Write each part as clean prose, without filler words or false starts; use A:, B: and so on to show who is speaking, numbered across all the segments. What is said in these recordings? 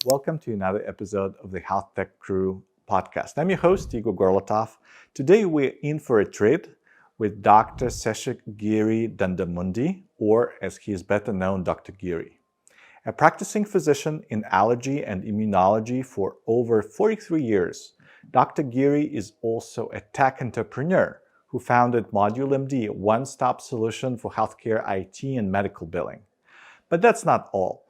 A: Welcome to another episode of the Health Tech Crew podcast. I'm your host, Igor Gorlatov. Today we're in for a treat with Dr. Giri Dandamundi, or as he is better known, Dr. Giri. A practicing physician in allergy and immunology for over 43 years, Dr. Giri is also a tech entrepreneur who founded ModuleMD, a one-stop solution for healthcare IT and medical billing. But that's not all.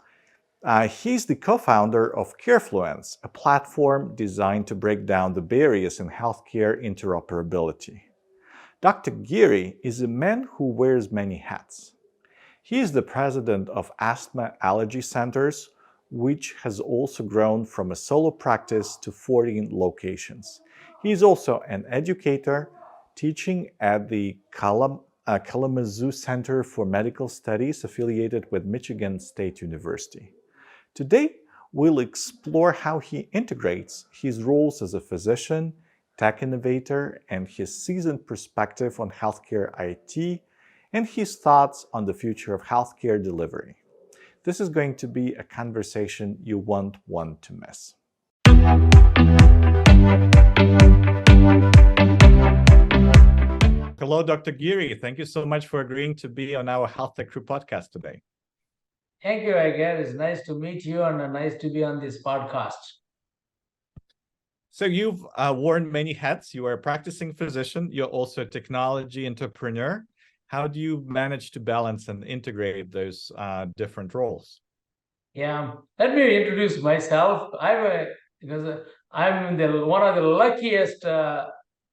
A: He's the co-founder of Carefluence, a platform designed to break down the barriers in healthcare interoperability. Dr. Giri is a man who wears many hats. He is the president of Asthma Allergy Centers, which has also grown from a solo practice to 14 locations. He is also an educator, teaching at the Kalamazoo Center for Medical Studies affiliated with Michigan State University. Today, we'll explore how he integrates his roles as a physician, tech innovator, and his seasoned perspective on healthcare IT, and his thoughts on the future of healthcare delivery. This is going to be a conversation you won't want to miss. Hello, Dr. Giri. Thank you so much for agreeing to be on our Health Tech Crew podcast today.
B: Thank you, Igor. It's nice to meet you and nice to be on this podcast.
A: So you've worn many hats. You are a practicing physician. You're also a technology entrepreneur. How do you manage to balance and integrate those different roles?
B: Yeah, let me introduce myself. I'm one of the luckiest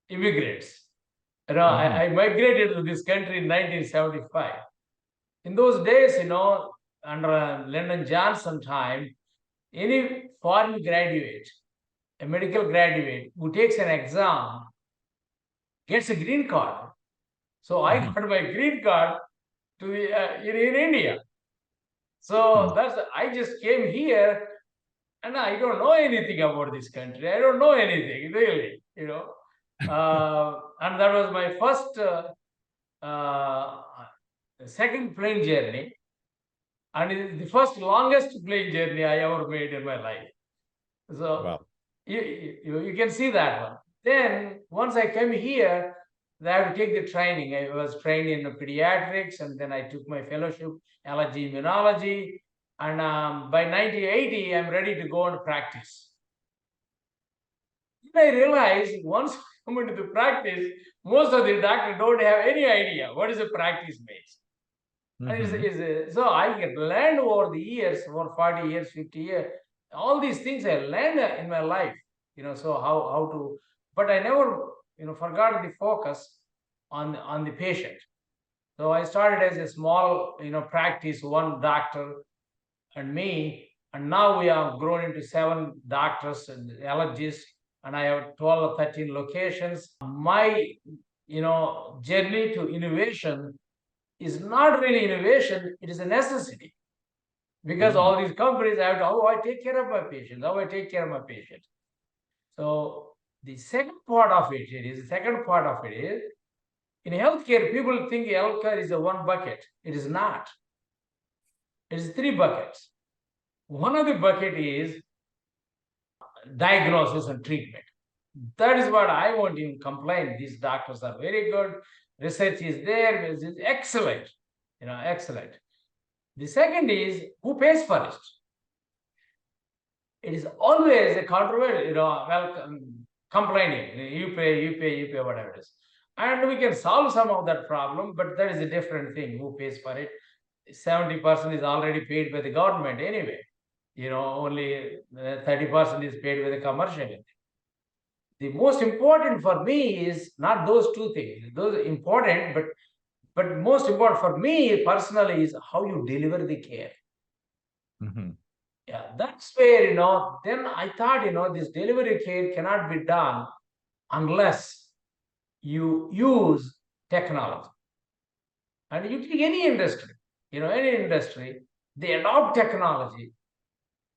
B: immigrants. I migrated to this country in 1975. In those days, under Lyndon Johnson time, any foreign graduate, a medical graduate who takes an exam, gets a green card. So I got my green card in India. So I just came here, and I don't know anything about this country. I don't know anything really, and that was my first, second plane journey. And it is the first longest plane journey I ever made in my life. So wow. you can see that one. Then once I came here, I had to take the training. I was trained in pediatrics, and then I took my fellowship, allergy immunology. And by 1980, I'm ready to go and practice. Then I realized once I come into the practice, most of the doctors don't have any idea what is a practice base. So I get learned over the years, over 40 years, 50 years, all these things I learned in my life, so how to, but I never, forgot the focus on the patient. So I started as a small, practice, one doctor and me, and now we have grown into 7 doctors and allergists, and I have 12 or 13 locations. My, journey to innovation is not really innovation, it is a necessity. Because all these companies have to, I take care of my patients, So the second part of it is, in healthcare, people think healthcare is a one bucket. It is not. It is 3 buckets. One of the bucket is diagnosis and treatment. That is what I won't even complain. These doctors are very good. Research is there, it's excellent, excellent. The second is who pays for it. It is always a controversial, complaining. You pay, whatever it is. And we can solve some of that problem, but that is a different thing. Who pays for it? 70% is already paid by the government anyway. Only 30% is paid by the commercial. The most important for me is not those 2 things. Those are important, but most important for me personally is how you deliver the care. Yeah, that's where, then I thought, this delivery care cannot be done unless you use technology. And you take any industry, they adopt technology,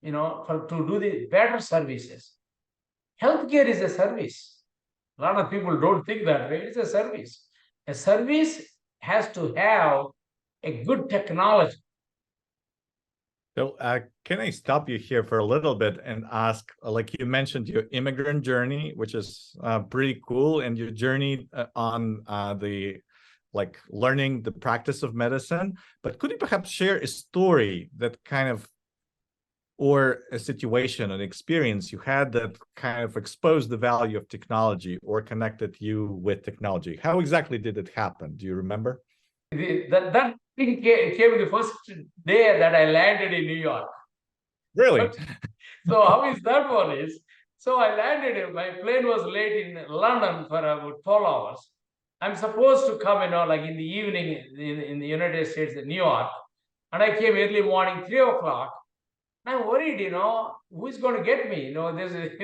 B: to do the better services. Healthcare is a service. A lot of people don't think that way. It's a service. A service has to have a good technology.
A: So, can I stop you here for a little bit and ask, like you mentioned, your immigrant journey, which is pretty cool, and your journey on the like learning the practice of medicine. But could you perhaps share a story that kind of, or a situation, an experience you had that kind of exposed the value of technology or connected you with technology? How exactly did it happen? Do you remember?
B: That thing came the first day that I landed in New York.
A: Really?
B: So how is that one is? So I landed, my plane was late in London for about 12 hours. I'm supposed to come, like in the evening in the United States, in New York. And I came early morning, 3 o'clock. I'm worried, who's going to get me? This is,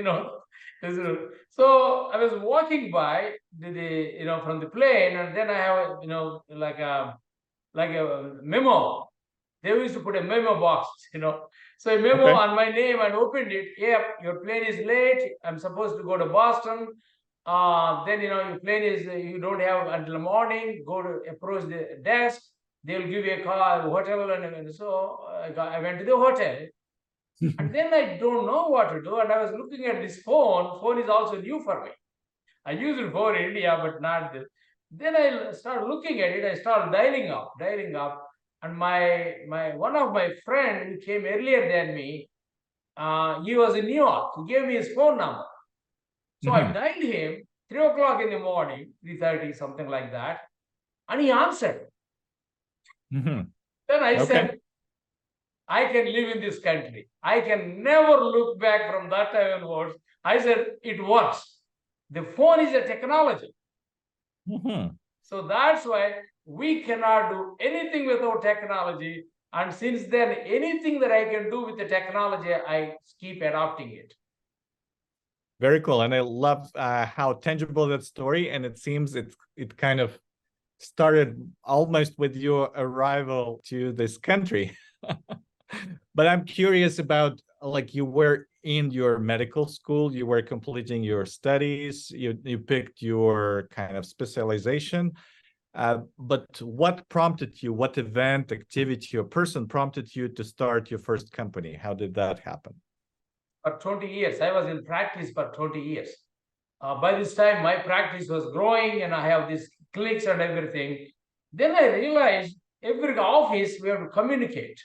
B: this is, so I was walking by from the plane, and then I have, like a memo. They used to put a memo box, So a memo
A: Okay.
B: on my name, and opened it. Yep, your plane is late. I'm supposed to go to Boston. Then, your plane is, you don't have until morning. Go to approach the desk. They'll give you a car, hotel. And so I went to the hotel. And then I don't know what to do. And I was looking at this phone. Phone is also new for me. I use it for India, but not this. Then I started looking at it. I started dialing up. And my one of my friend who came earlier than me, he was in New York. He gave me his phone number. So I dialed him 3 o'clock in the morning, 3:30, something like that. And he answered. Then I said, I can live in this country. I can never look back from that time onwards. I said, it works. The phone is a technology. So that's why we cannot do anything without technology. And since then, anything that I can do with the technology, I keep adopting it.
A: Very cool. And I love how tangible that story. And it seems it kind of started almost with your arrival to this country. But I'm curious about, like, you were in your medical school, you were completing your studies, you picked your kind of specialization. But what prompted you, what event, activity, or person prompted you to start your first company? How did that happen?
B: For 20 years, I was in practice for 20 years. By this time, my practice was growing and I have these cliques and everything. Then I realized every office we have to communicate.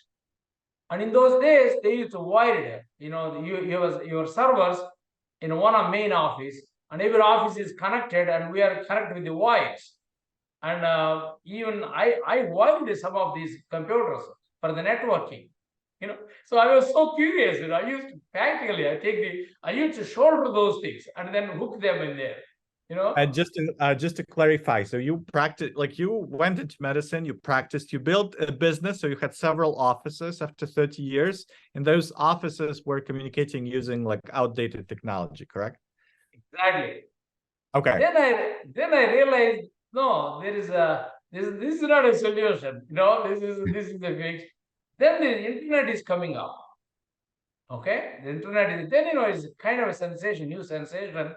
B: And in those days, they used to wire it. Your servers in one main office, and every office is connected, and we are connected with the wires. And even I wired some of these computers for the networking. So I was so curious. I used to practically, I used to solder those things and then hook them in there.
A: And just to clarify, so you practiced, like you went into medicine, you practiced, you built a business, so you had several offices after 30 years, and those offices were communicating using like outdated technology, correct?
B: Exactly.
A: Okay.
B: Then I realized, no, this is not a solution. This is the fix. Then the internet is coming up. Okay, the internet is then it's kind of a sensation, new sensation,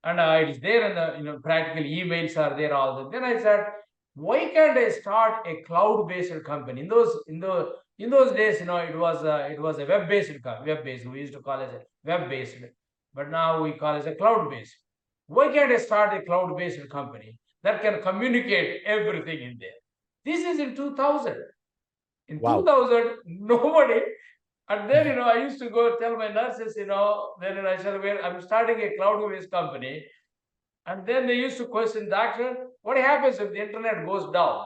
B: and it is there, and practically emails are there also. Then I said, why can't I start a cloud-based company? In those days, it was a web-based company. Web-based, we used to call it a web-based, but now we call it a cloud-based. Why can't I start a cloud-based company that can communicate everything in there? This is in 2000. In 2000, nobody. And then, I used to go tell my nurses, then I said, well, I'm starting a cloud-based company. And then they used to question, doctor, what happens if the internet goes down?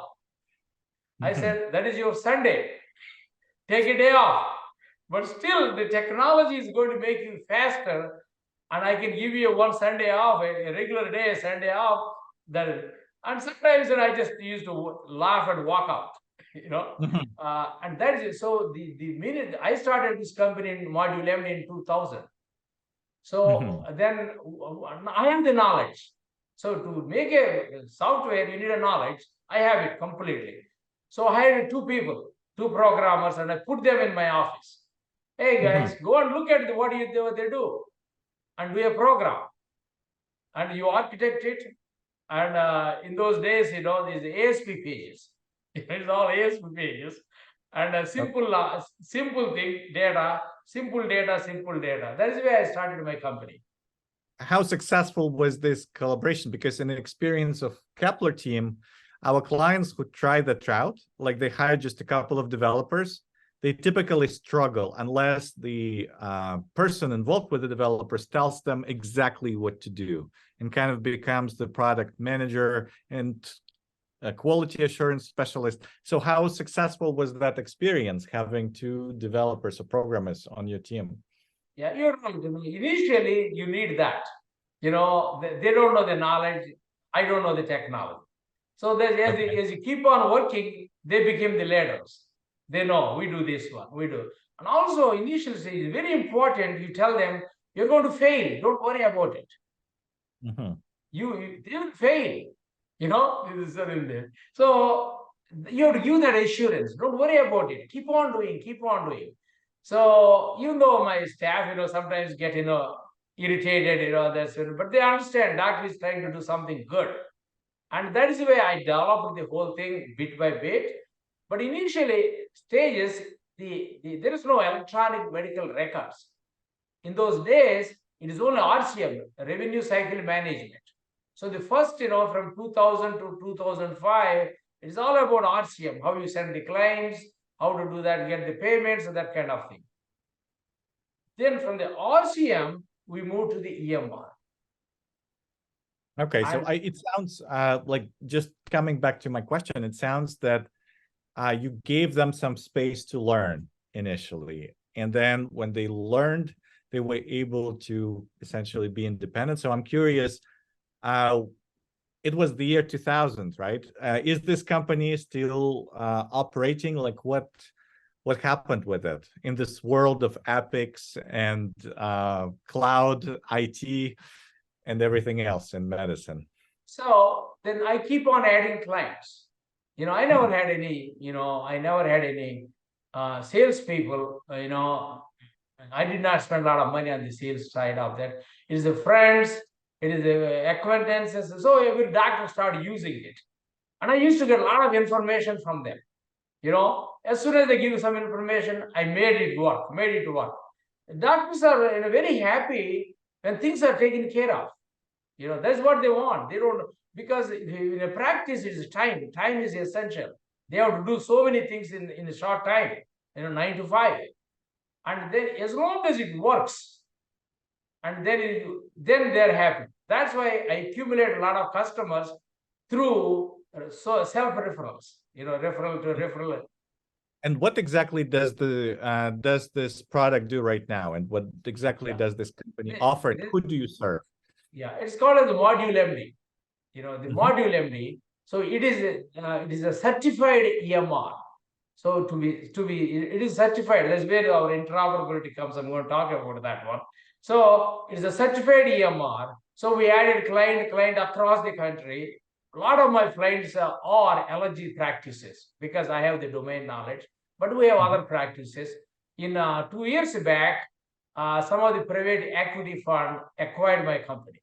B: I said, that is your Sunday. Take a day off. But still, the technology is going to make you faster. And I can give you one Sunday off, a regular day, Sunday off. And sometimes I just used to laugh and walk out. And that is so the minute I started this company in Module M in 2000. So then I have the knowledge. So to make a software, you need a knowledge. I have it completely. So I hired two people, two programmers, and I put them in my office. Hey guys, go and look at what they do and do a program. And you architect it, And in those days, these ASP pages. It's all ASP pages. And a simple thing, data, simple data, simple data. That is where I started my company.
A: How successful was this collaboration? Because in the experience of Kepler team, our clients who try the route, like they hire just a couple of developers, they typically struggle unless the person involved with the developers tells them exactly what to do and kind of becomes the product manager and a quality assurance specialist. So how successful was that experience having two developers or programmers on your team?
B: Yeah, you're right. Initially, you need that. They don't know the knowledge. I don't know the technology. So as you keep on working, they become the leaders. They know we do this one, we do. And also, initial stage is very important. You tell them you're going to fail. Don't worry about it.
A: Mm-hmm.
B: They will fail. This is in there. So you have to give that assurance. Don't worry about it. Keep on doing. Keep on doing. So even though my staff, sometimes get irritated, but they understand doctor is trying to do something good. And that is the way I developed the whole thing bit by bit. But initially stages, there is no electronic medical records. In those days, it is only RCM, revenue cycle management. So the first, from 2000 to 2005, it is all about RCM, how you send the claims, how to do that, get the payments, and that kind of thing. Then from the RCM, we move to the EMR.
A: Okay, so it sounds like, just coming back to my question, it sounds that you gave them some space to learn initially. And then when they learned, they were able to essentially be independent. So I'm curious, it was the year 2000, right? Is this company still operating? Like what happened with it in this world of epics and cloud IT and everything else in medicine?
B: So then I keep on adding clients. I never had any, salespeople, I did not spend a lot of money on the sales side of that. It is the friends, it is the acquaintances. So every doctor started using it. And I used to get a lot of information from them. As soon as they give you some information, I made it work. Doctors are very happy when things are taken care of. That's what they want. They don't, because in a practice, it's time. Time is essential. They have to do so many things in a short time, 9 to 5. And then as long as it works, and then they're happy. That's why I accumulate a lot of customers through self-referrals, referral to referral.
A: And what exactly does this product do right now? And what exactly does this company offer? And who do you serve?
B: Yeah, it's called as the module MD. The module MD. So it is a certified EMR. So it is certified. That's where our interoperability comes. I'm going to talk about that one. So it is a certified EMR. So we added client across the country. A lot of my clients are allergy practices because I have the domain knowledge. But we have other practices. In 2 years back, some of the private equity fund acquired my company.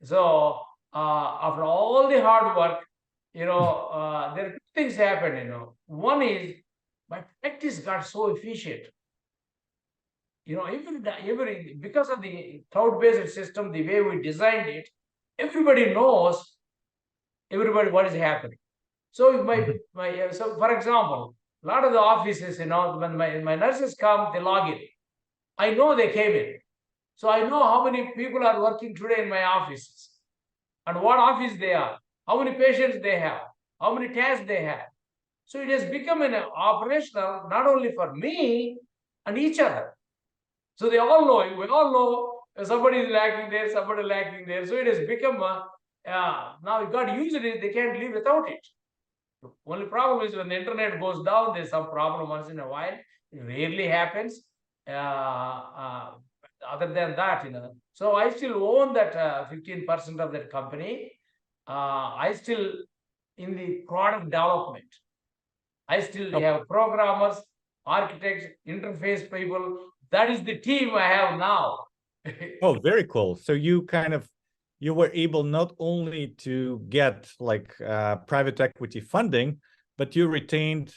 B: So after all the hard work, there are two things happen. One is my practice got so efficient. Because of the cloud-based system, the way we designed it, everybody knows what is happening. So if so for example, a lot of the offices, when my nurses come, they log in. I know they came in. So I know how many people are working today in my offices and what office they are, how many patients they have, how many tasks they have. So it has become an operational not only for me and each other. So we all know somebody is lacking there, somebody lacking there. So it has become now you got to use it, they can't live without it. The only problem is when the internet goes down, there's some problem once in a while. It rarely happens. Other than that, So I still own that 15% of that company. I still in the product development. I still have programmers, architects, interface people. That is the team I have now.
A: Oh, very cool. So you kind of you were able not only to get like private equity funding, but you retained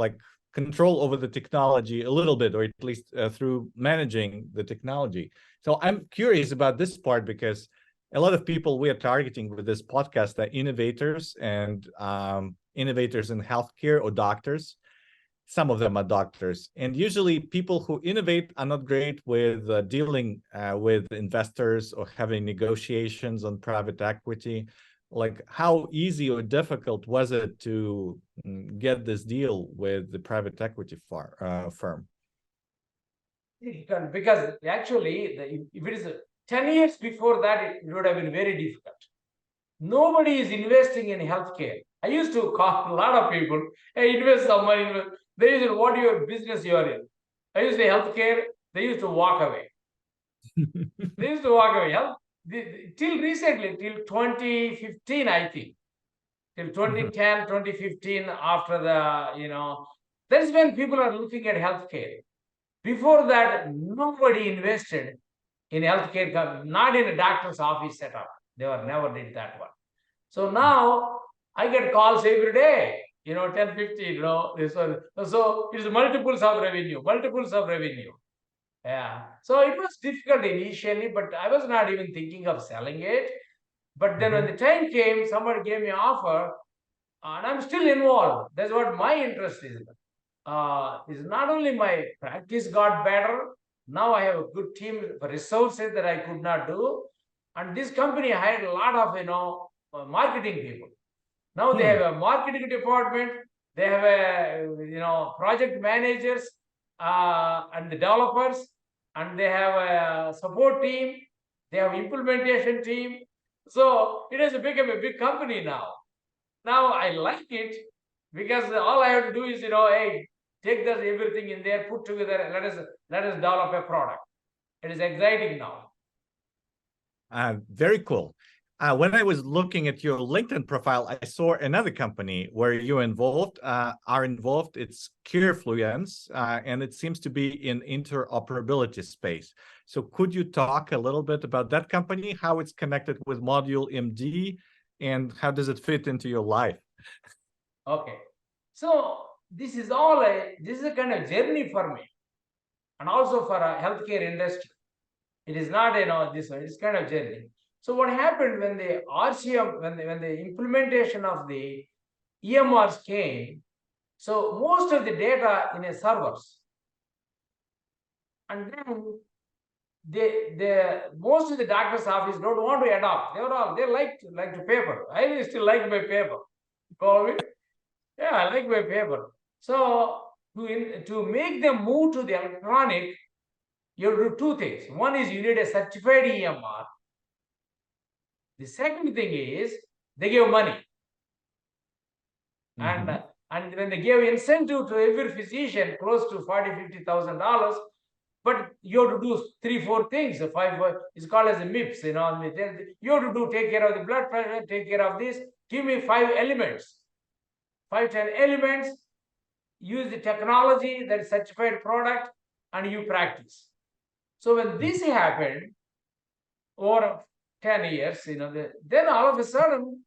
A: like control over the technology a little bit, or at least through managing the technology. So I'm curious about this part because a lot of people we are targeting with this podcast are innovators and innovators in healthcare or doctors. Some of them are doctors, and usually people who innovate are not great with dealing with investors or having negotiations on private equity. Like, how easy or difficult was it to get this deal with the private equity firm?
B: Because actually, if it is 10 years before that, it would have been very difficult. Nobody is investing in healthcare. I used to call a lot of people, hey, invest some money. They used to, what your business you are in? I used to say healthcare, they used to walk away. They used to walk away. Till recently, till 2015, I think. Till 2010, 2015, after that's when people are looking at healthcare. Before that, nobody invested in healthcare, not in a doctor's office setup. They never did that one. So now I get calls every day, 10, 15, this one. So it's multiples of revenue. Yeah. So it was difficult initially, but I was not even thinking of selling it. But then when the time came, somebody gave me an offer, and I'm still involved. That's what my interest is. Is not only my practice got better, now I have a good team for resources that I could not do. And this company hired a lot of, marketing people. Now they have a marketing department, they have project managers and the developers, and they have a support team, they have implementation team. So it has become a big company now. Now I like it because all I have to do is, hey, take that everything in there, put together, and let us develop a product. It is exciting now.
A: Very cool. When I was looking at your LinkedIn profile, I saw another company where you are involved. It's Carefluence, and it seems to be in interoperability space. So could you talk a little bit about that company, how it's connected with Module MD, and how does it fit into your life?
B: Okay. So this is a kind of journey for me, and also for a healthcare industry. It is not, this one, it's kind of journey. So what happened when the RCM, when the implementation of the EMRs came, so most of the data in a servers, and then most of the doctor's office don't want to adopt. They like to paper. I still like my paper. Call me. Yeah, I like my paper. So to make them move to the electronic, you have to do two things. One is you need a certified EMR. The second thing is they give money. And when they give incentive to every physician close to $40,000-$50,000, but you have to do 3-4 things. It's called as a MIPS. You have to take care of the blood pressure, take care of this. Give me 5 elements, 5-10 elements. Use the technology, that is certified product, and you practice. So when this happened over 10 years, then all of a sudden.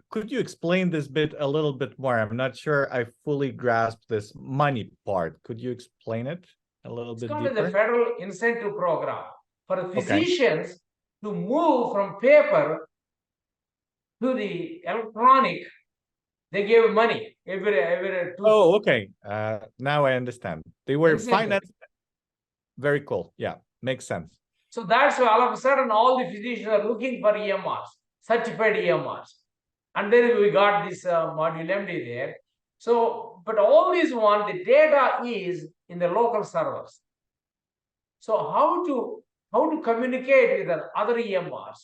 A: Could you explain this bit a little bit more? I'm not sure I fully grasped this money part. Could you explain it a little bit deeper?
B: It's called the federal incentive program for physicians to move from paper to the electronic. They gave money every 2.
A: Oh, okay. Now I understand. They were financed. Very cool. Yeah, makes sense.
B: So that's why all of a sudden all the physicians are looking for EMRs, certified EMRs. And then we got this module MD there. So, but all these the data is in the local servers. So how to communicate with the other EMRs,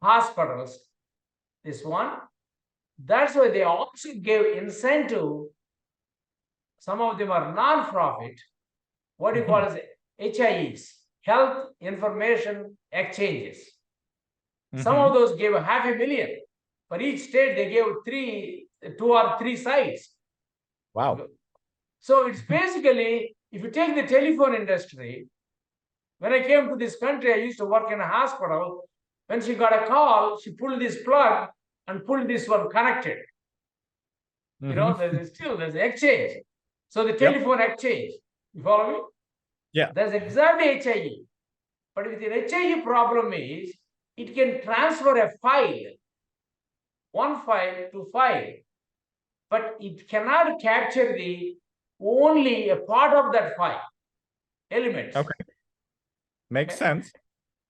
B: hospitals, this one. That's why they also gave incentive. Some of them are non-profit. What do you call as HIEs, Health Information Exchanges. Some of those gave $500,000. For each state, they gave 2 or 3 sites.
A: Wow.
B: So it's basically, if you take the telephone industry, when I came to this country, I used to work in a hospital. When she got a call, she pulled this plug and pulled this one connected. There's exchange. So the telephone exchange. You follow me?
A: Yeah.
B: That's exactly HIE. But with an HIE problem is, it can transfer a file, one file to file, but it cannot capture only a part of that file, elements.
A: Okay. Makes sense.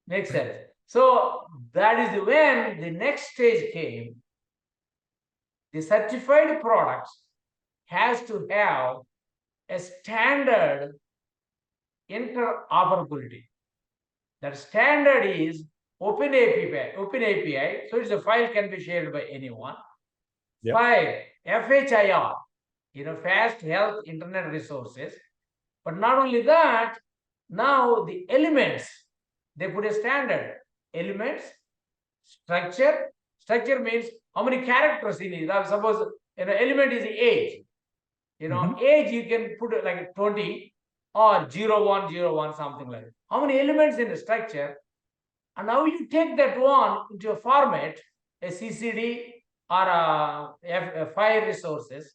B: Makes sense. So that is when the next stage came. The certified products has to have a standard interoperability. That standard is open API. So it's a file can be shared by anyone.
A: Yep.
B: 5, FHIR, fast health internet resources. But not only that, now the elements, they put a standard. Elements, structure. Structure means how many characters in it. Suppose element is the age. Age you can put like 20 or 0101, something like that. How many elements in the structure? And now you take that one into a format, a CCD or a file resources,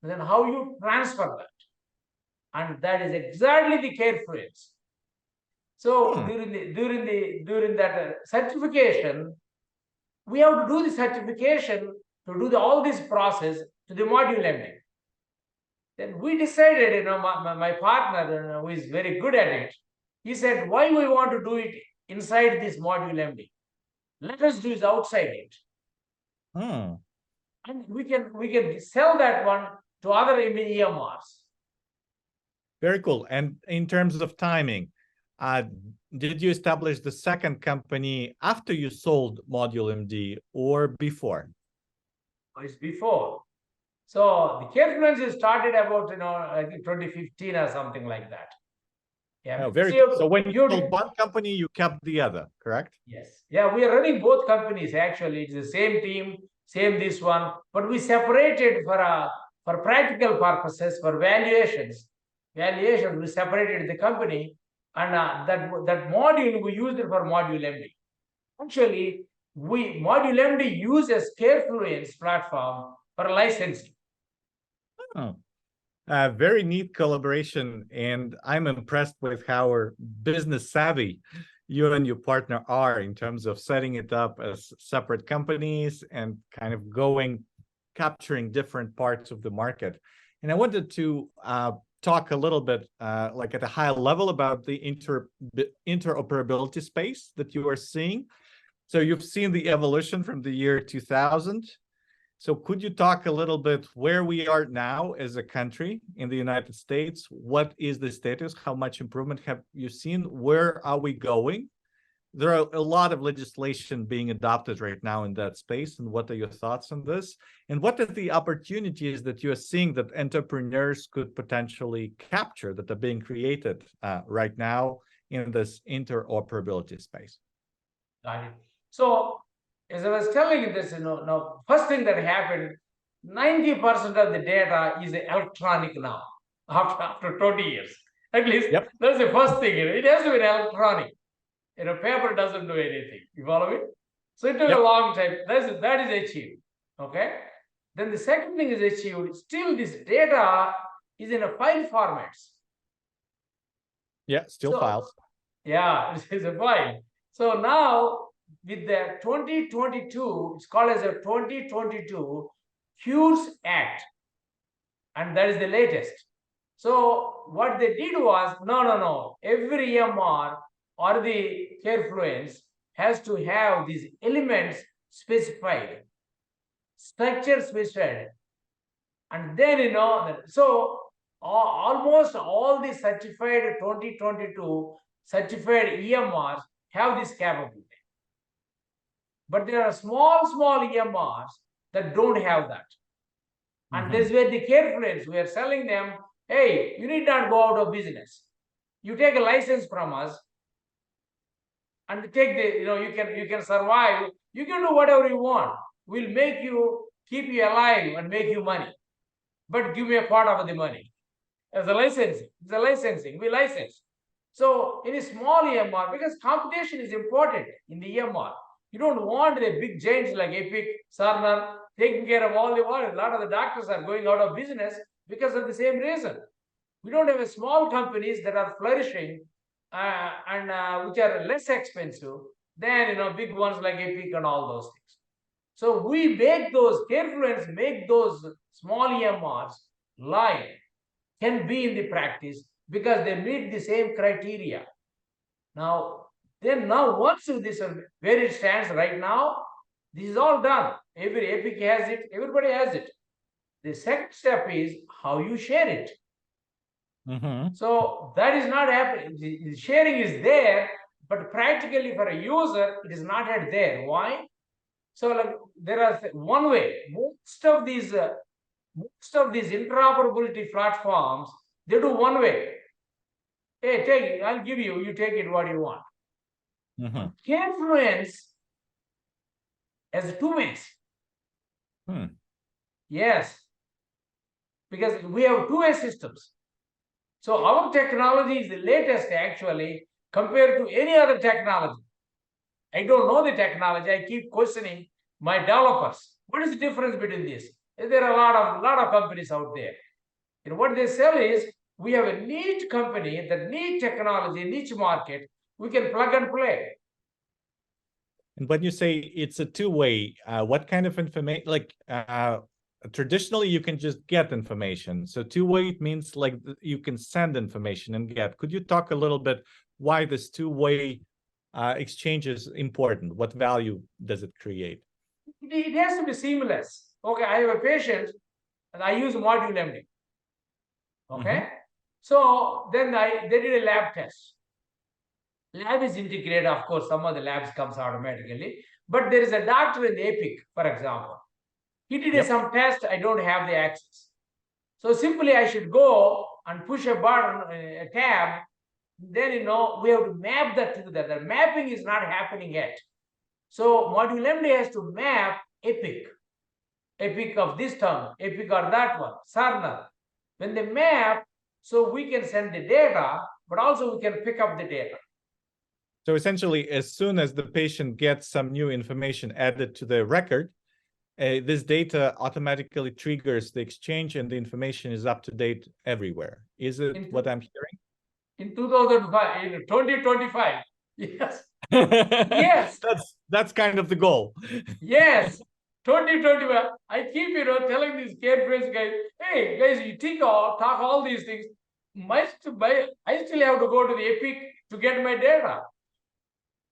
B: and then how you transfer that. And that is exactly the care fluence. So during that certification, we have to do the certification to do all this process to the module MD. Then we decided, my partner, who is very good at it, he said, why we want to do it inside this module MD? Let us do it outside it. And we can sell that one to other EMRs.
A: Very cool. And in terms of timing, did you establish the second company after you sold Module MD or before?
B: It's before. So the care fluence started about, I think 2015 or something like that.
A: Yeah. Oh, very good. So when you sold one company, you kept the other, correct?
B: Yes. Yeah, we are running both companies actually. It's the same team, same this one, but we separated for practical purposes, for valuations. We separated the company, and that module we used it for Module MD. Actually, Module MD uses care fluence platform for licensing.
A: Oh. Very neat collaboration, and I'm impressed with how business savvy you and your partner are in terms of setting it up as separate companies and kind of capturing different parts of the market. And I wanted to talk a little bit, like at a high level, about the interoperability space that you are seeing. So you've seen the evolution from the year 2000. So could you talk a little bit where we are now as a country in the United States? What is the status? How much improvement have you seen? Where are we going? There are a lot of legislation being adopted right now in that space. And what are your thoughts on this? And what are the opportunities that you are seeing that entrepreneurs could potentially capture that are being created right now in this interoperability space?
B: Got it. So, as I was telling you this, now first thing that happened, 90% of the data is electronic now, after 20 years. At least that's the first thing. It has to be electronic. Paper doesn't do anything. You follow me? So it took a long time. That is achieved. Okay. Then the second thing is achieved. Still, this data is in a file formats.
A: Yeah, files.
B: Yeah, it is a file. So now, with the 2022, it's called as a 2022 Cures Act, and that is the latest. So what they did was, no, every EMR or the care fluence has to have these elements specified, structure specified, and then so almost all the certified 2022 certified EMRs have this capability. But there are small EMRs that don't have that. And this is where the care fluence, we are selling them, hey, you need not go out of business. You take a license from us and take you can survive. You can do whatever you want. We'll keep you alive and make you money. But give me a part of the money. As a licensing, it's a licensing. We license. So in a small EMR, because competition is important in the EMR, you don't want the big giants like Epic, Cerner taking care of all the work. A lot of the doctors are going out of business because of the same reason. We don't have a small companies that are flourishing and which are less expensive than big ones like Epic and all those things. So we make those carefully make those small EMRs live can be in the practice because they meet the same criteria. Now once this where it stands right now, this is all done. Every Epic has it, everybody has it. The second step is how you share it. So that is not happening. The sharing is there, but practically for a user, it is not yet there. Why? So like there are one way. Most of these interoperability platforms, they do one way. Hey, take it. I'll give you. You take it what you want. Carefluence has two ways. Yes, because we have two-way systems. So our technology is the latest actually compared to any other technology. I don't know the technology. I keep questioning my developers. What is the difference between this? There are a lot of companies out there. And what they sell is we have a niche company, that niche technology, niche market, we can plug and play.
A: And when you say it's a two-way, what kind of information? Like traditionally, you can just get information. So two-way, it means like you can send information and get. Could you talk a little bit why this two-way exchange is important? What value does it create?
B: It has to be seamless. Okay, I have a patient and I use module MD. Okay, so then they did a lab test. Lab is integrated, of course, some of the labs comes automatically, but there is a doctor in Epic, for example. He did some test, I don't have the access. So simply I should go and push a button, a tab, then we have to map that together. The mapping is not happening yet. So module MD has to map Epic of this term, Epic or that one, Cerner. When they map, so we can send the data, but also we can pick up the data.
A: So essentially, as soon as the patient gets some new information added to the record, this data automatically triggers the exchange and the information is up to date everywhere. Is it what I'm hearing?
B: In 2005, in 2025, yes. Yes.
A: That's kind of the goal.
B: Yes. 2021. I keep, telling these carefree guys, hey, guys, you talk all these things. I still have to go to the Epic to get my data.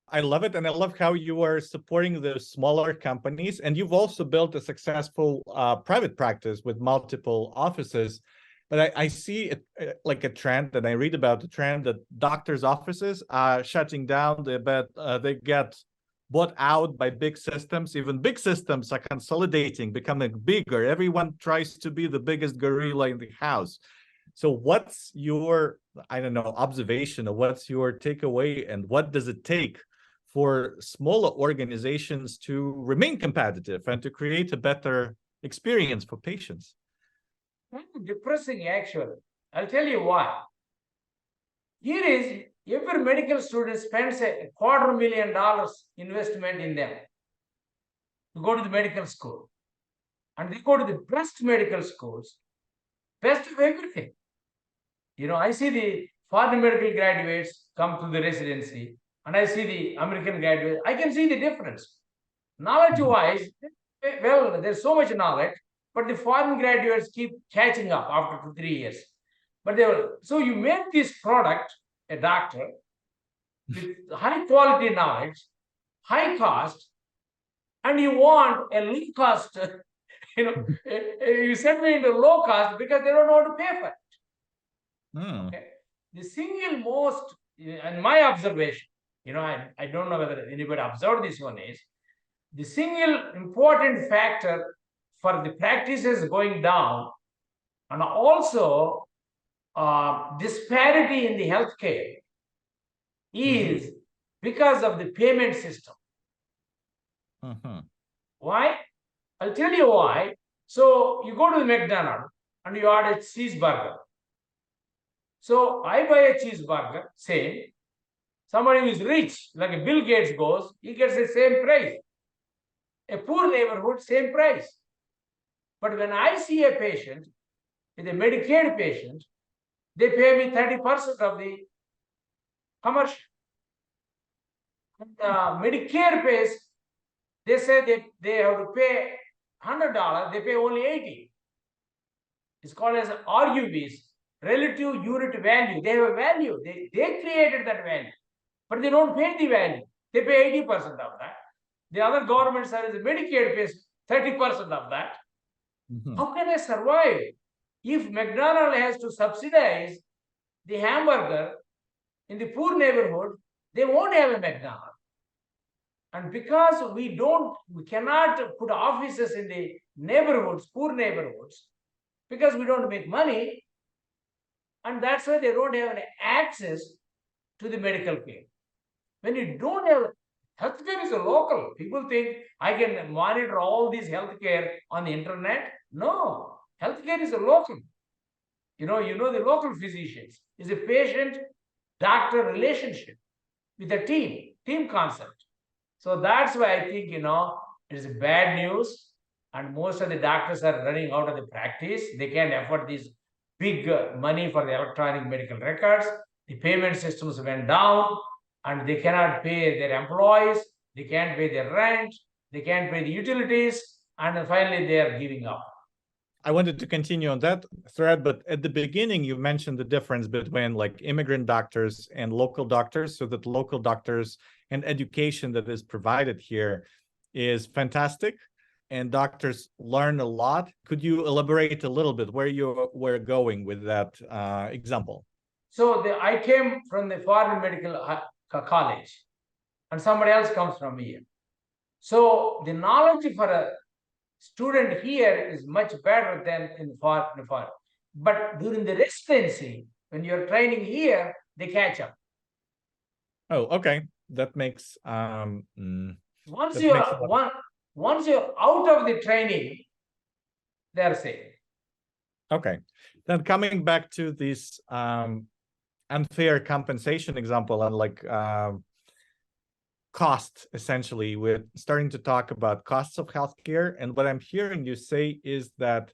A: I love it. And I love how you are supporting the smaller companies. And you've also built a successful private practice with multiple offices. But I see it like a trend, and I read about the trend that doctors' offices are shutting down. They get bought out by big systems. Even big systems are consolidating, becoming bigger. Everyone tries to be the biggest gorilla in the house. So what's your, observation, or what's your takeaway, and what does it take for smaller organizations to remain competitive and to create a better experience for patients?
B: Depressing, actually. I'll tell you why. Here is every medical student spends a $250,000 investment in them to go to the medical school. And they go to the best medical schools, best of everything. I see the foreign medical graduates come to the residency, and I see the American graduates. I can see the difference. Knowledge-wise, well, there's so much knowledge, but the foreign graduates keep catching up after 3 years. But so you make this product, a doctor, with high quality knowledge, high cost, and you want a low cost, you send me into low cost because they don't know how to pay for it. Okay? The single most, and my observation, I don't know whether anybody observed this one, is the single important factor for the practices going down, and also disparity in the healthcare, is because of the payment system. Why? I'll tell you why. So you go to the McDonald's and you order cheeseburger. So I buy a cheeseburger, same. Somebody who is rich, like a Bill Gates goes, he gets the same price. A poor neighborhood, same price. But when I see a patient, with a Medicaid patient, they pay me 30% of the commercial. And, Medicare pays, they say they have to pay $100, they pay only 80. It's called as RUVs, relative unit value. They have a value. They created that value, but they don't pay the value. They pay 80% of that. The other government service, Medicaid pays 30% of that.
A: Mhm.
B: How can I survive? If McDonald's has to subsidize the hamburger in the poor neighborhood, they won't have a McDonald's. And because we cannot put offices in the neighborhoods, poor neighborhoods, because we don't make money, and that's why they don't have any access to the medical care. When you don't have healthcare is a local. People think I can monitor all these healthcare on the internet. No, healthcare is a local. You know the local physicians is a patient-doctor relationship with a team concept. So that's why I think it is bad news, and most of the doctors are running out of the practice. They can't afford this big money for the electronic medical records. The payment systems went down, and they cannot pay their employees. They can't pay their rent. They can't pay the utilities, and finally they are giving up.
A: I wanted to continue on that thread, but at the beginning, you mentioned the difference between like immigrant doctors and local doctors, so that local doctors and education that is provided here is fantastic, and doctors learn a lot. Could you elaborate a little bit where you were going with that example?
B: So I came from the foreign medical college, and somebody else comes from here. So the knowledge for a student here is much better than in the foreign. But during the residency, when you're training here, they catch up.
A: Oh, okay. That makes
B: once
A: that
B: you're
A: makes a lot
B: once you're out of the training, they're safe.
A: Okay. Then coming back to this unfair compensation example and like cost, essentially, we're starting to talk about costs of healthcare. And what I'm hearing you say is that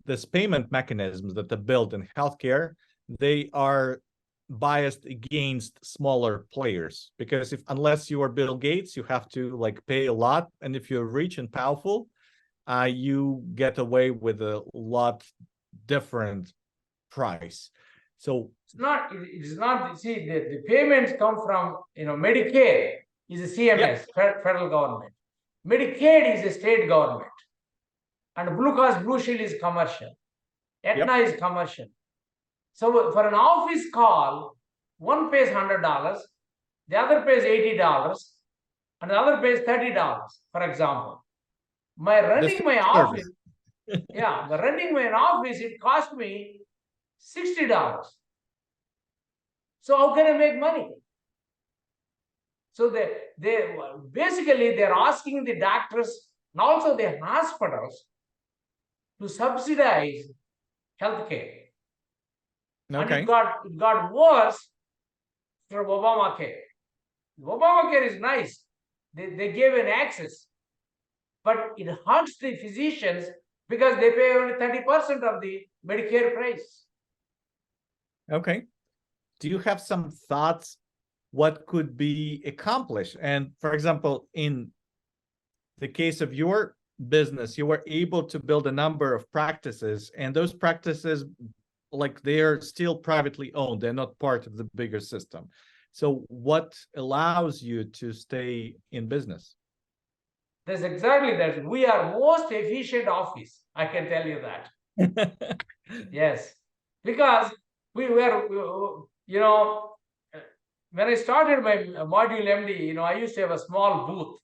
A: this payment mechanisms that are built in healthcare, they are biased against smaller players, because unless you are Bill Gates, you have to like pay a lot, and if you're rich and powerful, you get away with a lot different price. So
B: it's not see the payments come from Medicare is a CMS, federal government. Medicaid is a state government, and Blue Cross Blue Shield is commercial. Aetna is commercial. So for an office call, one pays $100, the other pays $80, and the other pays $30, for example. Renting my office, it cost me $60. So how can I make money? So they basically they're asking the doctors and also the hospitals to subsidize healthcare.
A: okay.
B: And it got worse from Obamacare. Obamacare is nice. They gave an access, but it hurts the physicians because they pay only 30% of the Medicare price.
A: Okay. Do you have some thoughts what could be accomplished? And for example, in the case of your business, you were able to build a number of practices, and those practices, like, they are still privately owned. They're not part of the bigger system. So what allows you to stay in business?
B: That's exactly that. We are most efficient office. I can tell you that. Yes, because we were, when I started my module MD, I used to have a small booth,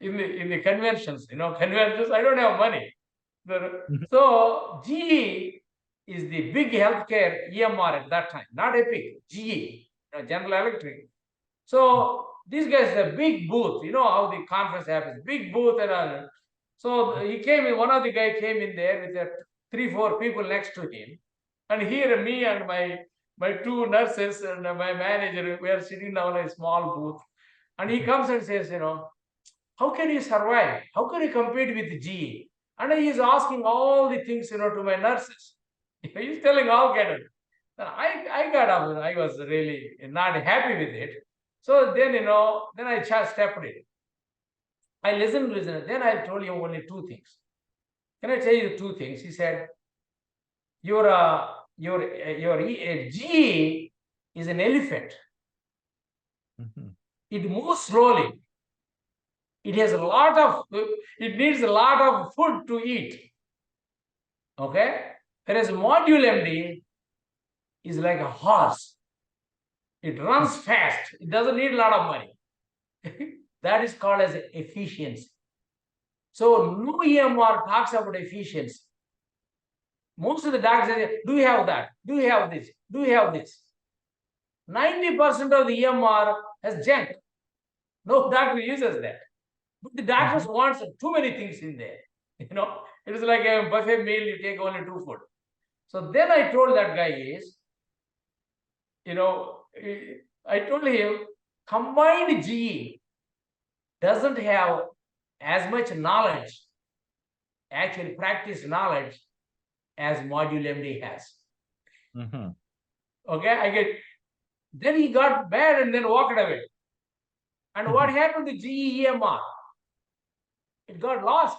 B: in the conventions. Conventions. I don't have money. So GE is the big healthcare EMR at that time, not Epic. GE, General Electric. So these guys have a big booth. You know how the conference happens, big booth and all. So he came in. One of the guy came in there with 3-4 people next to him. And here me and my two nurses and my manager, we are sitting down in a small booth. And he comes and says, how can you survive? How can you compete with GE? And he is asking all the things, to my nurses. He's telling all kind of. I got up. I was really not happy with it. So then, then I just stepped in. I listened. Then I told him only two things. Can I tell you two things? He said, your GE is an elephant.
A: Mhm.
B: It moves slowly. It needs a lot of food to eat. Okay? Whereas module MD is like a horse. It runs fast. It doesn't need a lot of money. That is called as efficiency. So no EMR talks about efficiency. Most of the doctors say, do you have that? Do you have this? Do you have this? 90% of the EMR has junk. No doctor uses that. But the doctors want too many things in there. It is like a buffet meal, you take only two food. So then I told that guy is, I told him, combined GE doesn't have as much knowledge, actually practice knowledge, as module MD has.
A: Mm-hmm.
B: Okay, then he got bad and then walked away. And what happened to GE EMR? It got lost.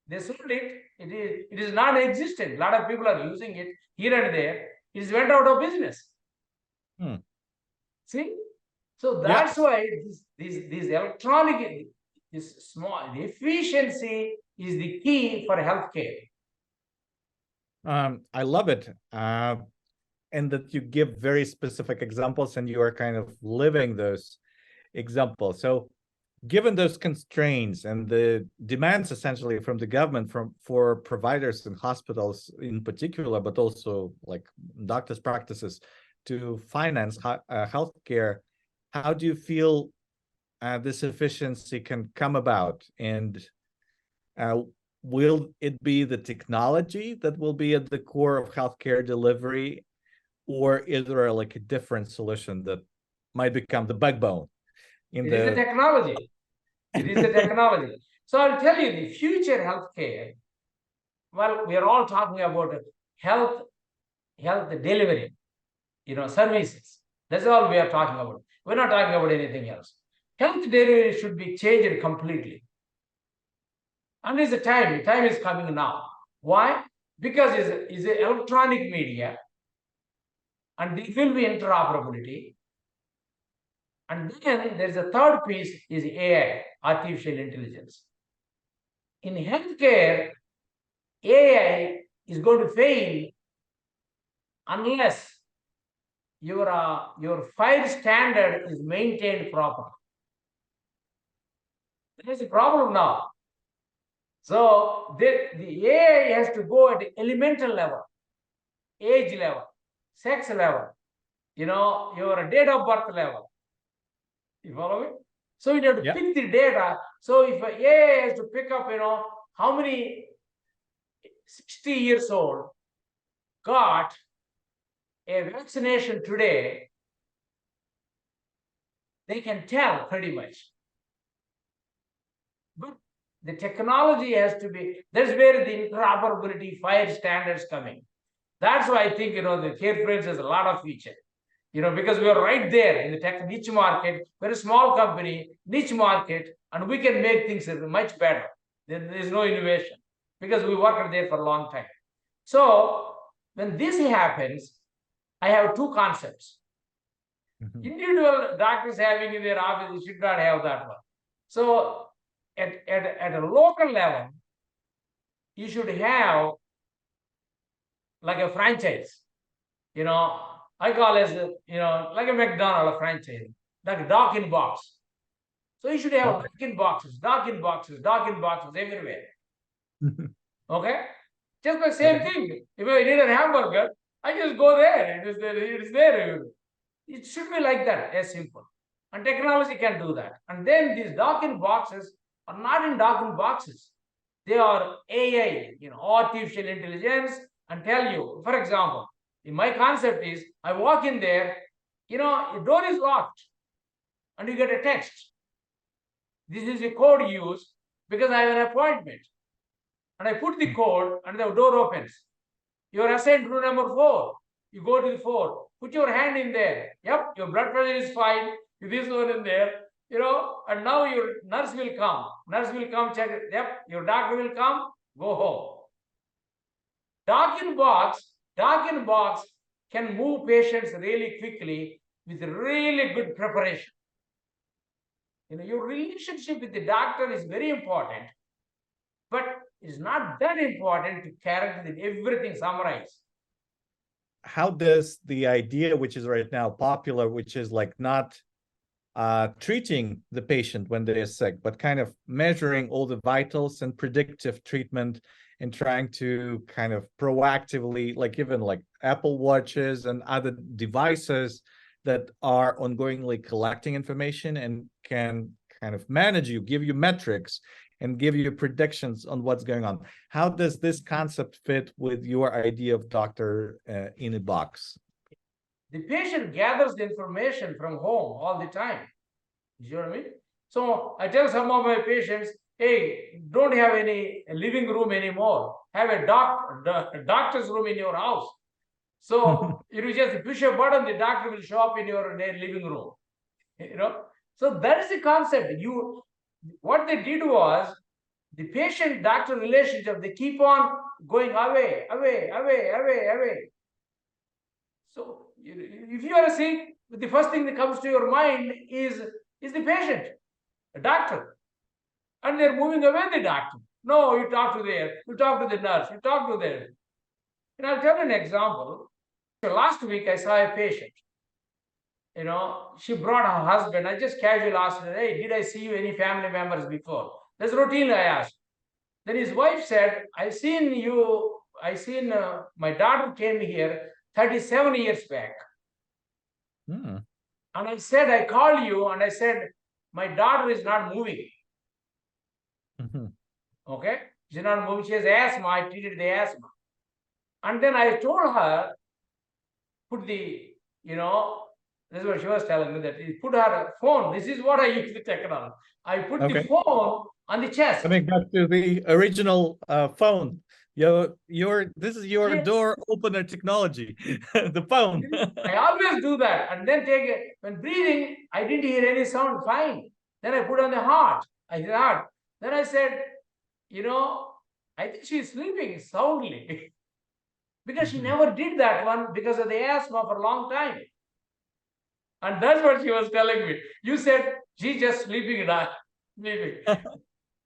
B: They sold it. It is non-existent. A lot of people are using it here and there. It went out of business. See? So that's why this electronic, this small, the efficiency is the key for healthcare.
A: I love it. And that you give very specific examples and you are kind of living those examples. So given those constraints and the demands essentially from the government for providers and hospitals in particular, but also like doctors' practices to finance healthcare, how do you feel this efficiency can come about? And will it be the technology that will be at the core of healthcare delivery, or is there like a different solution that might become the backbone?
B: It is the technology. It is the technology. So I'll tell you, the future healthcare, well, we are all talking about health delivery, services. That's all we are talking about. We're not talking about anything else. Health delivery should be changed completely. And it's the time. The time is coming now. Why? Because it's an electronic media, and there will be interoperability. And then there's a third piece is AI, artificial intelligence. In healthcare, AI is going to fail unless your file standard is maintained properly. That is a problem now. So the AI has to go at the elemental level, age level, sex level, your date of birth level. You follow me? So you have to pick the data. So if AI has to pick up, how many 60 years old got a vaccination today, they can tell pretty much. But the technology has to be, that's where the interoperability fire standards coming. That's why I think, the CareFriends has a lot of future. Because we are right there in the tech niche market, very small company, niche market, and we can make things much better. There is no innovation because we worked there for a long time. So when this happens, I have two concepts. Individual doctors having in their office, you should not have that one. So at a local level, you should have like a franchise. I call it, like a McDonald's franchise, like a dock in box. So you should have dock in boxes everywhere. Okay? Just the same thing. If I need a hamburger, I just go there. It is there. It should be like that, as simple. And technology can do that. And then these dock in boxes are not in dock in boxes. They are AI, artificial intelligence, and tell you, for example, my concept is, I walk in there, the door is locked, and you get a text. This is the code used because I have an appointment. And I put the code, and the door opens. You are assigned to room number 4. You go to the 4. Put your hand in there. Yep, your blood pressure is fine. This one in there. And now your nurse will come. Nurse will come check it. Yep, your doctor will come. Go home. Doc-in box can move patients really quickly with really good preparation. Your relationship with the doctor is very important, but it's not that important to characterize everything summarized.
A: How does the idea, which is right now popular, which is like not treating the patient when they are sick, but kind of measuring all the vitals and predictive treatment and trying to kind of proactively, like even like Apple Watches and other devices that are ongoingly collecting information and can kind of manage you, give you metrics, and give you predictions on what's going on. How does this concept fit with your idea of doctor in a box?
B: The patient gathers the information from home all the time. You know what I mean? So I tell some of my patients, hey, don't have any living room anymore. Have a doctor's room in your house. So you just push a button, the doctor will show up in your living room. So that is the concept. What they did was, the patient-doctor relationship, they keep on going away. So if you are sick, the first thing that comes to your mind is the patient, the doctor. And they're moving away the doctor. No, you talk to the nurse, you talk to them. And I'll tell you an example. Last week, I saw a patient. She brought her husband. I just casually asked her, hey, did I see you any family members before? That's routinely I asked. Then his wife said, my daughter came here 37 years back. And I said, I called you and I said, my daughter is not moving. Okay? She's not moving. She has asthma. I treated the asthma. And then I told her, put the, this is what she was telling me, that put her phone. This is what I use the technology. I put the phone on the chest.
A: Coming back to the original phone. This is your door opener technology, the phone.
B: I always do that. And then when breathing, I didn't hear any sound, fine. Then I put on the heart. I hear heart. Then I said, I think she's sleeping soundly. Because she never did that one because of the asthma for a long time. And that's what she was telling me. You said she's just sleeping now. Maybe.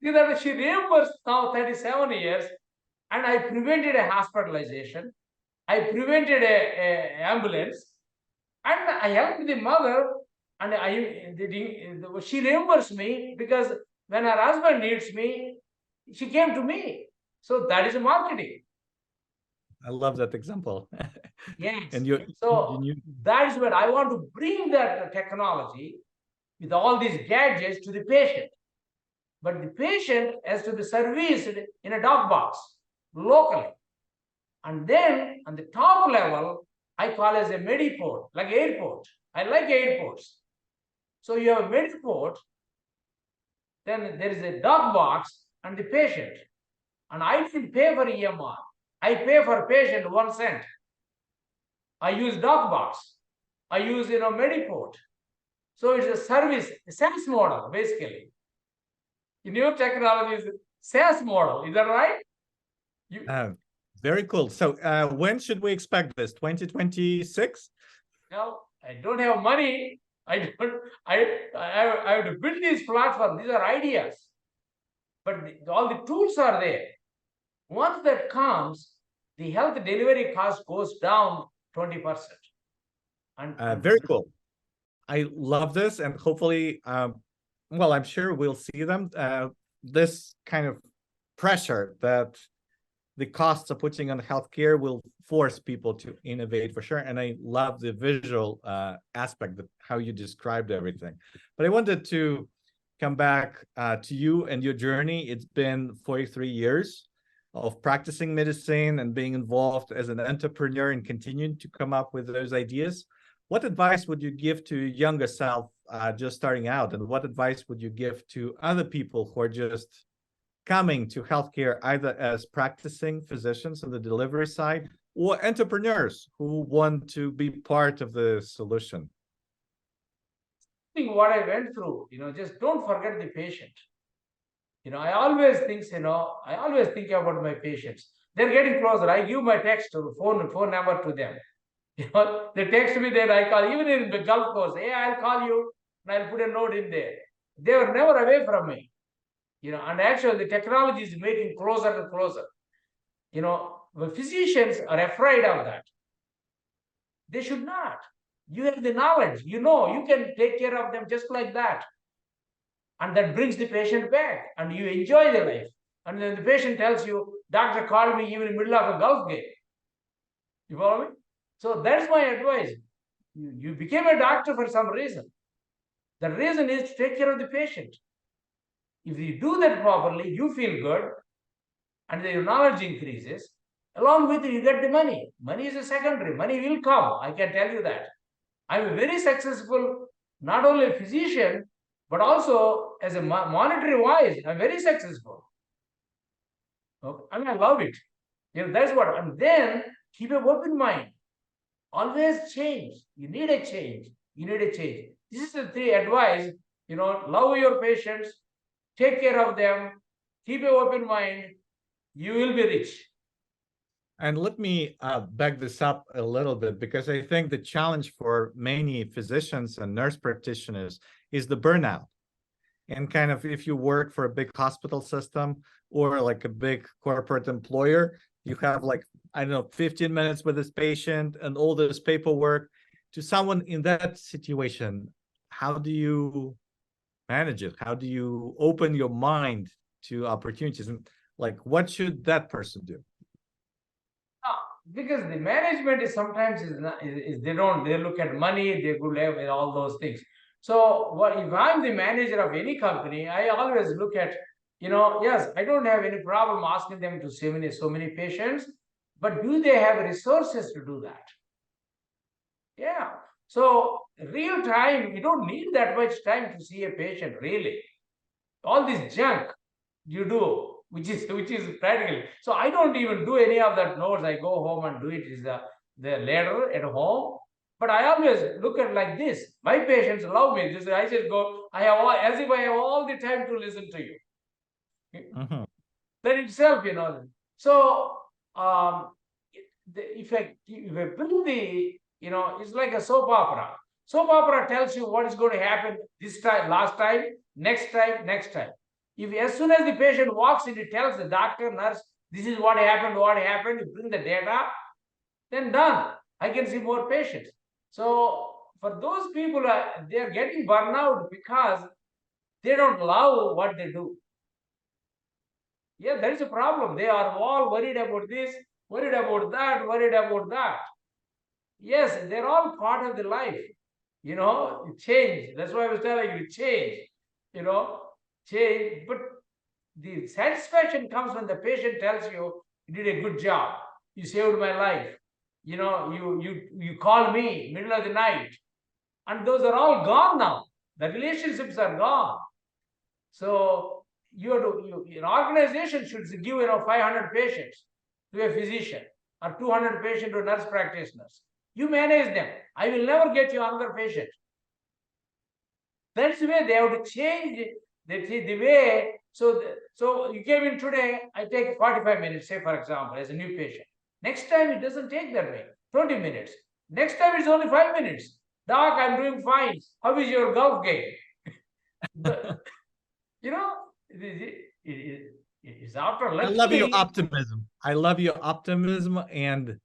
B: She remembers now 37 years, and I prevented a hospitalization. I prevented a ambulance, and I helped the mother. And she remembers me because when her husband needs me, she came to me. So that is marketing.
A: I love that example.
B: Yes.
A: And
B: that is where I want to bring that technology with all these gadgets to the patient. But the patient has to be serviced in a doc box locally. And then on the top level, I call as a mediport, like airport. I like airports. So you have a mediport, then there is a doc box and the patient. And I didn't pay for EMR. I pay for patient 1 cent. I use doc box. I use mediport. So it's a service, a SaaS model, basically. In your technology is SaaS model. Is that right?
A: Very cool. So when should we expect this? 2026?
B: No, I don't have money. I have to build this platform. These are ideas. But all the tools are there. Once that comes, the health delivery cost goes down 20%.
A: Very cool. I love this, and hopefully, I'm sure we'll see them. This kind of pressure that the costs of putting on healthcare will force people to innovate for sure. And I love the visual aspect of how you described everything. But I wanted to come back to you and your journey. It's been 43 years. of practicing medicine and being involved as an entrepreneur and continuing to come up with those ideas, what advice would you give to your younger self just starting out? And what advice would you give to other people who are just coming to healthcare either as practicing physicians on the delivery side or entrepreneurs who want to be part of the solution?
B: I think what I went through, just don't forget the patient. I always think about my patients. They're getting closer. I give my text to phone number to them. They text me, then I call. Even in the Gulf Coast, hey, I'll call you, and I'll put a note in there. They were never away from me. And actually the technology is making closer and closer. The physicians are afraid of that. They should not. You have the knowledge. You can take care of them just like that. And that brings the patient back, and you enjoy the life. And then the patient tells you, doctor called me even in the middle of a golf game. You follow me? So that's my advice. You became a doctor for some reason. The reason is to take care of the patient. If you do that properly, you feel good, and your knowledge increases. Along with it, you get the money. Money is a secondary. Money will come. I can tell you that. I'm a very successful, not only a physician, but also as a monetary wise, I'm very successful. Okay? And I love it. That's what. And then keep an open mind. Always change. You need a change. This is the three advice. Love your patients, take care of them, keep an open mind. You will be rich.
A: And let me back this up a little bit, because I think the challenge for many physicians and nurse practitioners is the burnout. And kind of, if you work for a big hospital system or like a big corporate employer, you have 15 minutes with this patient and all this paperwork. To someone in that situation, how do you manage it? How do you open your mind to opportunities? And what should that person do?
B: Because the management is sometimes they look at money, they could have all those things. So if I'm the manager of any company, I always look at, yes, I don't have any problem asking them to see so many patients, but do they have resources to do that? Yeah. So real time, you don't need that much time to see a patient, really. All this junk you do, which is practical. So I don't even do any of that notes. I go home and do it is the later at home. But I always look at like this. My patients love me. I just go, as if I have all the time to listen to you.
A: Mm-hmm.
B: That itself, So if I build it's like a soap opera. Soap opera tells you what is going to happen this time, last time, next time. If as soon as the patient walks in, it tells the doctor, nurse, this is what happened, you bring the data, then done. I can see more patients. So for those people, they are getting burnout because they don't love what they do. Yeah, there is a problem. They are all worried about this, worried about that. Yes, they're all part of the life. Change. That's why I was telling you, change. Change. But the satisfaction comes when the patient tells you, you did a good job. You saved my life. You called me middle of the night. And those are all gone now. The relationships are gone. So an organization should give 500 patients to a physician or 200 patients to nurse practitioners. You manage them. I will never get you another patient. That's the way they have to change the way. So you came in today, I take 45 minutes, say for example, as a new patient. Next time it doesn't take that way, 20 minutes. Next time it's only 5 minutes. Doc, I'm doing fine. How is your golf game? It's after.
A: I love your optimism. And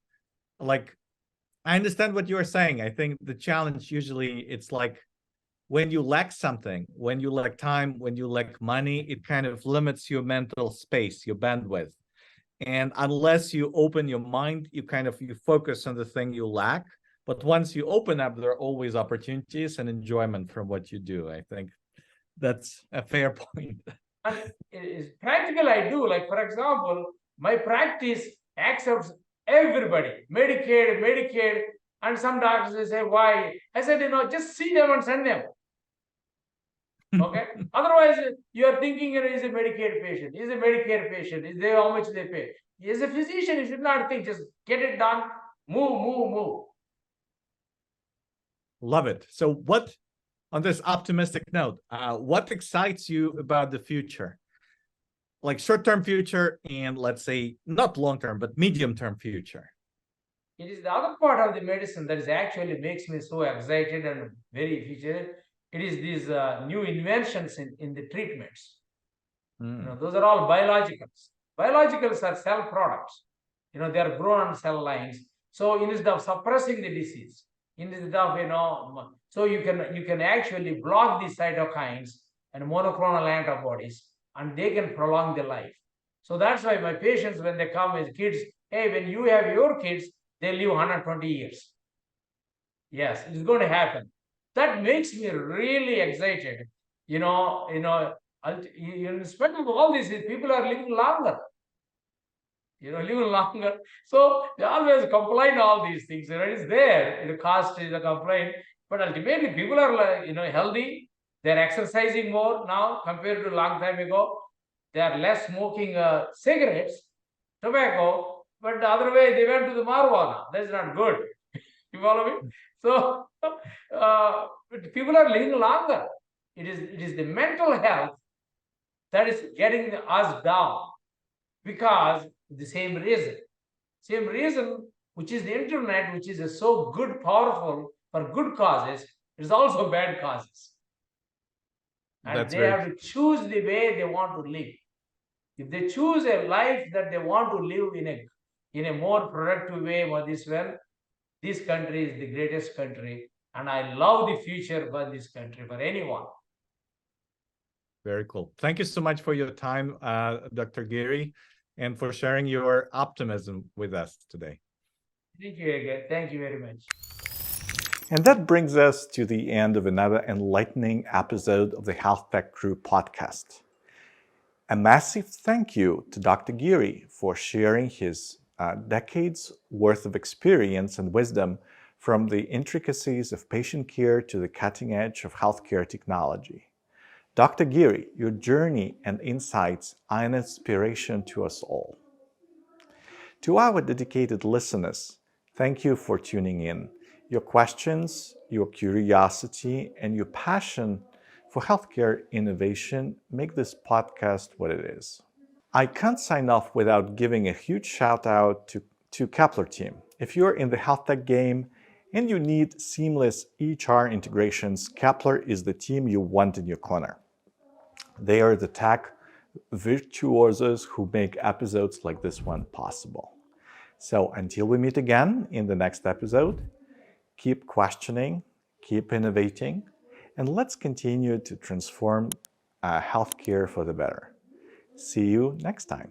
A: I understand what you are saying. I think the challenge usually it's when you lack something, when you lack time, when you lack money, it kind of limits your mental space, your bandwidth. And unless you open your mind, you focus on the thing you lack. But once you open up, there are always opportunities and enjoyment from what you do. I think that's a fair point.
B: And it's practical. I do, for example, my practice accepts everybody, Medicaid, and some doctors they say, why? I said, just see them and send them. Okay. Otherwise, you are thinking, is a Medicaid patient, is a Medicare patient, is they how much they pay. As a physician, you should not think, just get it done, move.
A: Love it. So what, on this optimistic note, what excites you about the future? Like short-term future and let's say not long-term, but medium-term future.
B: It is the other part of the medicine that is actually makes me so excited and very future. It is these new inventions in the treatments. Those are all biologicals. Biologicals are cell products. They are grown on cell lines. So instead of suppressing the disease, instead of so you can actually block the cytokines and monoclonal antibodies, and they can prolong the life. So that's why my patients, when they come as kids, hey, when you have your kids, they live 120 years. Yes, it's going to happen. That makes me really excited. In spite of all this, people are living longer. Living longer. So they always complain all these things. It's there. The cost is a complaint. But ultimately, people are healthy. They're exercising more now compared to a long time ago. They are less smoking cigarettes, tobacco. But the other way, they went to the marijuana. That's not good. You follow me? So people are living longer. It is the mental health that is getting us down because the same reason, which is the internet, which is so good, powerful for good causes, it is also bad causes. And they have to choose the way they want to live. If they choose a life that they want to live in a more productive way, this country is the greatest country, and I love the future for this country, for anyone.
A: Very cool. Thank you so much for your time, Dr. Giri, and for sharing your optimism with us today.
B: Thank you again. Thank you very much.
A: And that brings us to the end of another enlightening episode of the Health Tech Crew podcast. A massive thank you to Dr. Giri for sharing his decades worth of experience and wisdom from the intricacies of patient care to the cutting edge of healthcare technology. Dr. Giri, your journey and insights are an inspiration to us all. To our dedicated listeners, thank you for tuning in. Your questions, your curiosity, and your passion for healthcare innovation make this podcast what it is. I can't sign off without giving a huge shout out to Kepler team. If you're in the health tech game and you need seamless EHR integrations, Kepler is the team you want in your corner. They are the tech virtuosos who make episodes like this one possible. So until we meet again in the next episode, keep questioning, keep innovating, and let's continue to transform healthcare for the better. See you next time.